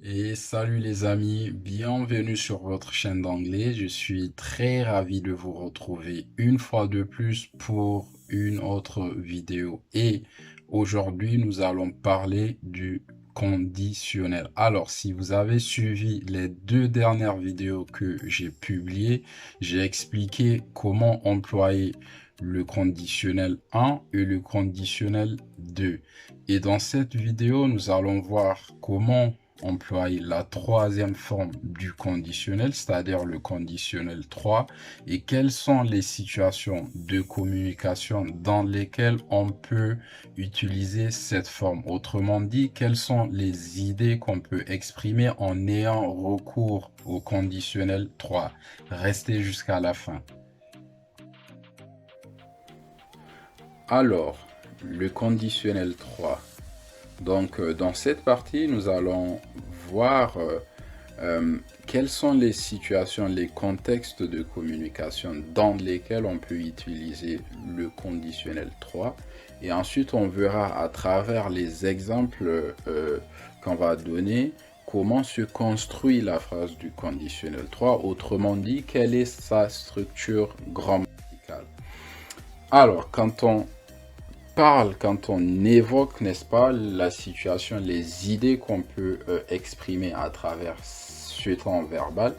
Et salut les amis, bienvenue sur votre chaîne d'anglais. Je suis très ravi de vous retrouver une fois de plus pour une autre vidéo. Et aujourd'hui, nous allons parler du conditionnel. Alors, si vous avez suivi les deux dernières vidéos que j'ai publiées, j'ai expliqué comment employer le conditionnel 1 et le conditionnel 2. Et dans cette vidéo, nous allons voir comment employer la troisième forme du conditionnel, c'est-à-dire le conditionnel 3, et quelles sont les situations de communication dans lesquelles on peut utiliser cette forme. Autrement dit, quelles sont les idées qu'on peut exprimer en ayant recours au conditionnel 3. Restez jusqu'à la fin. Alors, le conditionnel 3. Donc, dans cette partie, nous allons voir quelles sont les situations, les contextes de communication dans lesquels on peut utiliser le conditionnel 3. Et ensuite, on verra à travers les exemples qu'on va donner comment se construit la phrase du conditionnel 3. Autrement dit, quelle est sa structure grammaticale. Alors, quand on évoque, n'est-ce pas, la situation, les idées qu'on peut exprimer à travers ce temps verbal,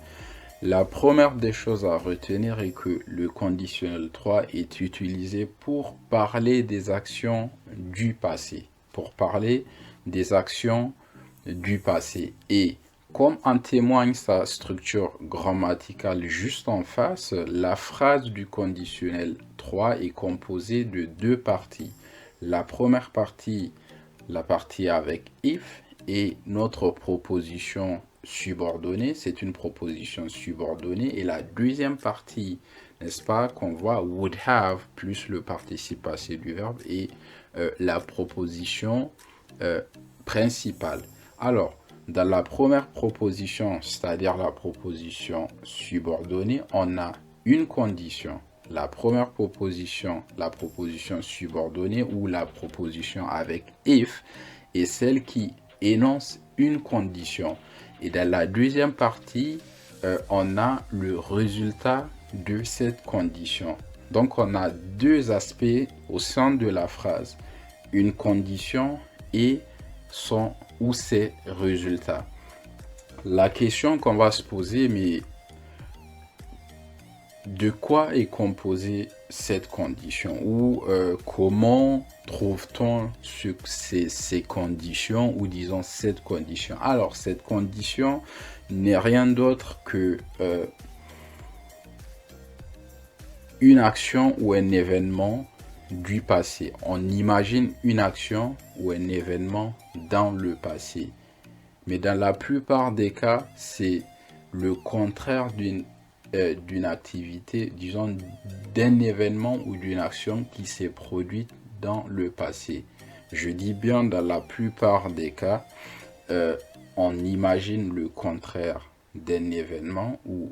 la première des choses à retenir est que le conditionnel 3 est utilisé pour parler des actions du passé. Pour parler des actions du passé. Et comme en témoigne sa structure grammaticale juste en face, la phrase du conditionnel 3 est composée de deux parties. La première partie, la partie avec if, et notre proposition subordonnée, c'est une proposition subordonnée. Et la deuxième partie, n'est-ce pas, qu'on voit would have plus le participe passé du verbe et la proposition principale. Alors, dans la première proposition, c'est-à-dire la proposition subordonnée, on a une condition. La première proposition, la proposition subordonnée ou la proposition avec if, est celle qui énonce une condition. Et dans la deuxième partie, on a le résultat de cette condition. Donc, on a deux aspects au sein de la phrase. Une condition et son ou ses résultats. La question qu'on va se poser, mais de quoi est composée cette condition ou comment trouve-t-on ces conditions ou disons cette condition. Alors cette condition n'est rien d'autre que une action ou un événement du passé. On imagine une action ou un événement dans le passé. Mais dans la plupart des cas, c'est le contraire d'une activité, disons d'un événement ou d'une action qui s'est produite dans le passé. Je dis bien dans la plupart des cas, on imagine le contraire d'un événement ou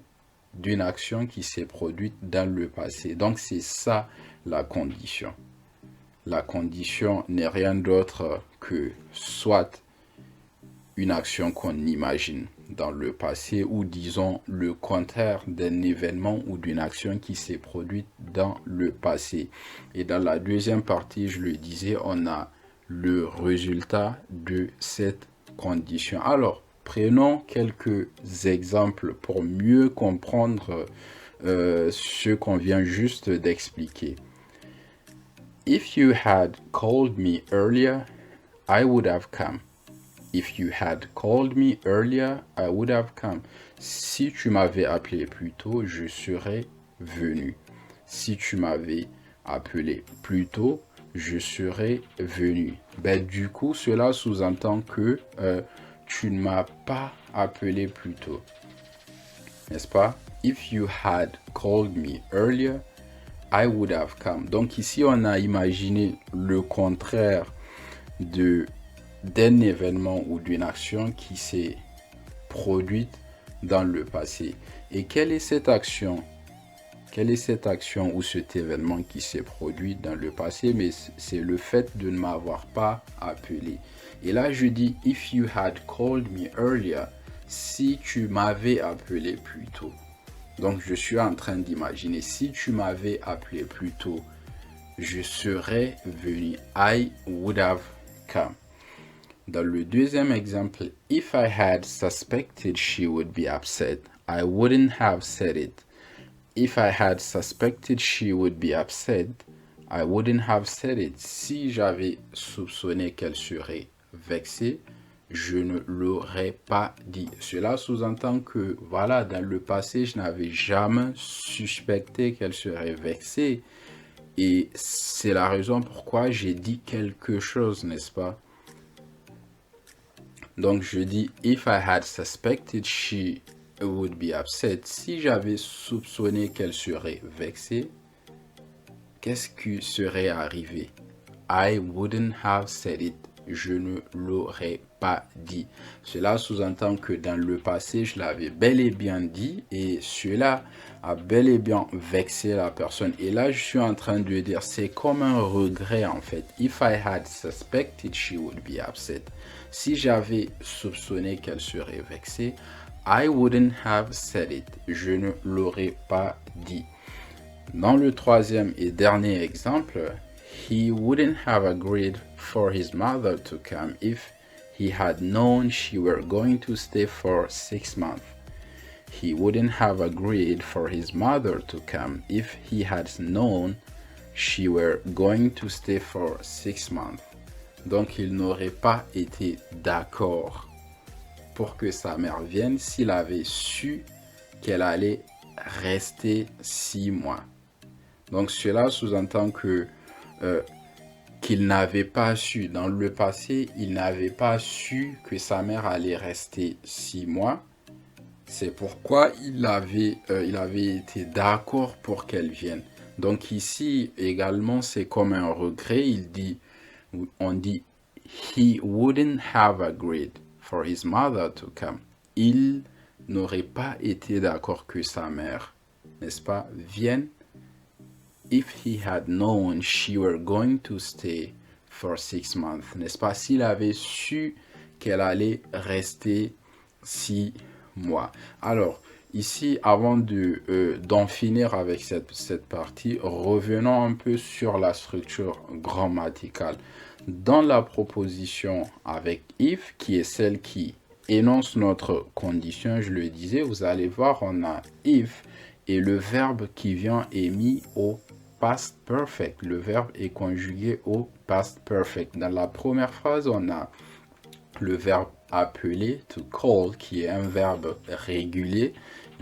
d'une action qui s'est produite dans le passé. Donc c'est ça la condition. La condition n'est rien d'autre que soit une action qu'on imagine dans le passé ou disons le contraire d'un événement ou d'une action qui s'est produite dans le passé. Et dans la deuxième partie, je le disais, on a le résultat de cette condition. Alors, prenons quelques exemples pour mieux comprendre ce qu'on vient juste d'expliquer. If you had called me earlier, I would have come. If you had called me earlier, I would have come. Si tu m'avais appelé plus tôt, je serais venu. Si tu m'avais appelé plus tôt, je serais venu. Ben, du coup, cela sous-entend que tu ne m'as pas appelé plus tôt. N'est-ce pas? If you had called me earlier, I would have come. Donc ici, on a imaginé le contraire d'un événement ou d'une action qui s'est produite dans le passé. Et quelle est cette action Quelle est cette action ou cet événement qui s'est produit dans le passé, mais c'est le fait de ne m'avoir pas appelé. Et là, je dis « If you had called me earlier », si tu m'avais appelé plus tôt. Donc, je suis en train d'imaginer, si tu m'avais appelé plus tôt, je serais venu. I would have come. Dans le deuxième exemple, if I had suspected she would be upset, I wouldn't have said it. If I had suspected she would be upset, I wouldn't have said it. Si j'avais soupçonné qu'elle serait vexée, je ne l'aurais pas dit. Cela sous-entend que, voilà, dans le passé, je n'avais jamais suspecté qu'elle serait vexée. Et c'est la raison pourquoi j'ai dit quelque chose, n'est-ce pas? Donc, je dis, if I had suspected she would be upset. Si j'avais soupçonné qu'elle serait vexée, qu'est-ce qui serait arrivé? I wouldn't have said it. Je ne l'aurais pas dit. Cela sous-entend que dans le passé, je l'avais bel et bien dit et cela a bel et bien vexé la personne. Et là, je suis en train de dire, c'est comme un regret en fait. If I had suspected she would be upset. Si j'avais soupçonné qu'elle serait vexée, I wouldn't have said it. Je ne l'aurais pas dit. Dans le troisième et dernier exemple, he wouldn't have agreed for his mother to come if he had known she were going to stay for 6 months. He wouldn't have agreed for his mother to come if he had known she were going to stay for 6 months. Donc, il n'aurait pas été d'accord pour que sa mère vienne s'il avait su qu'elle allait rester 6 mois. Donc, cela sous-entend que qu'il n'avait pas su, dans le passé, il n'avait pas su que sa mère allait rester 6 mois. C'est pourquoi il avait été d'accord pour qu'elle vienne. Donc ici également, c'est comme un regret. On dit, he wouldn't have agreed for his mother to come. Il n'aurait pas été d'accord que sa mère, n'est-ce pas, vienne. If he had known she were going to stay for 6 months, n'est-ce pas, s'il avait su qu'elle allait rester 6 mois. Alors, ici, avant d'en finir avec cette partie, revenons un peu sur la structure grammaticale. Dans la proposition avec if, qui est celle qui énonce notre condition, je le disais, vous allez voir, on a if et le verbe qui vient est mis au past perfect. Le verbe est conjugué au past perfect. Dans la première phrase, on a le verbe appeler, to call, qui est un verbe régulier.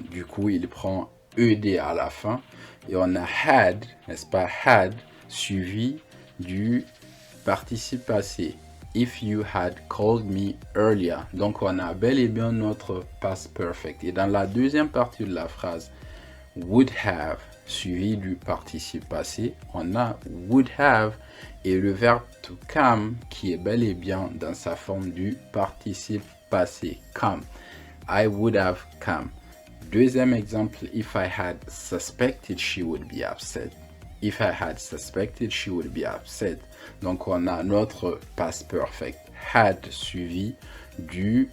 Du coup, il prend ED à la fin. Et on a had, n'est-ce pas, had, suivi du participe passé. If you had called me earlier. Donc, on a bel et bien notre past perfect. Et dans la deuxième partie de la phrase, would have, suivi du participe passé, on a would have et le verbe to come qui est bel et bien dans sa forme du participe passé, come. I would have come. Deuxième exemple, if I had suspected she would be upset. If I had suspected she would be upset. Donc on a notre past perfect, had suivi du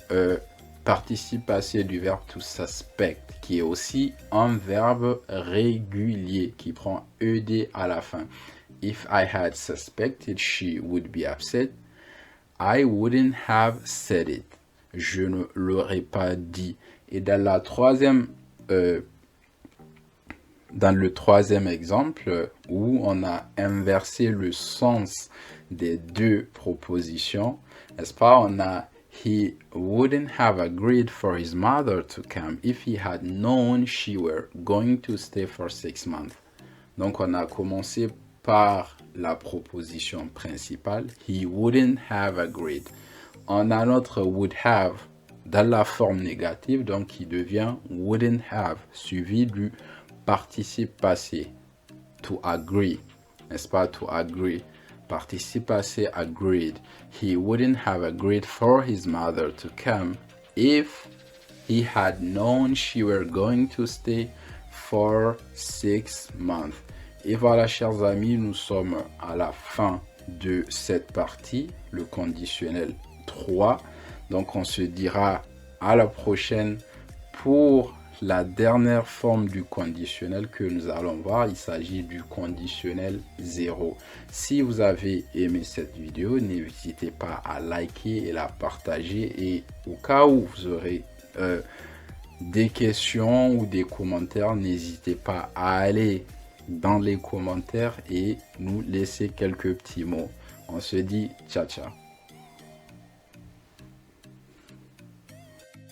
participe passé du verbe to suspect, qui est aussi un verbe régulier qui prend ED à la fin. If I had suspected she would be upset, I wouldn't have said it. Je ne l'aurais pas dit. Et dans le troisième exemple, où on a inversé le sens des deux propositions, n'est-ce pas, on a he wouldn't have agreed for his mother to come if he had known she were going to stay for 6 months. Donc, on a commencé par la proposition principale. He wouldn't have agreed. On a notre would have dans la forme négative, donc qui devient wouldn't have, suivi du participe passé. To agree, n'est-ce pas, to agree. Participe passé agreed. He wouldn't have agreed for his mother to come if he had known she were going to stay for 6 months. Et voilà, chers amis, nous sommes à la fin de cette partie, le conditionnel 3. Donc, on se dira à la prochaine pour la dernière forme du conditionnel que nous allons voir. Il s'agit du conditionnel 0. Si vous avez aimé cette vidéo, n'hésitez pas à liker et la partager. Et au cas où vous aurez des questions ou des commentaires, n'hésitez pas à aller dans les commentaires et nous laisser quelques petits mots. On se dit ciao ciao.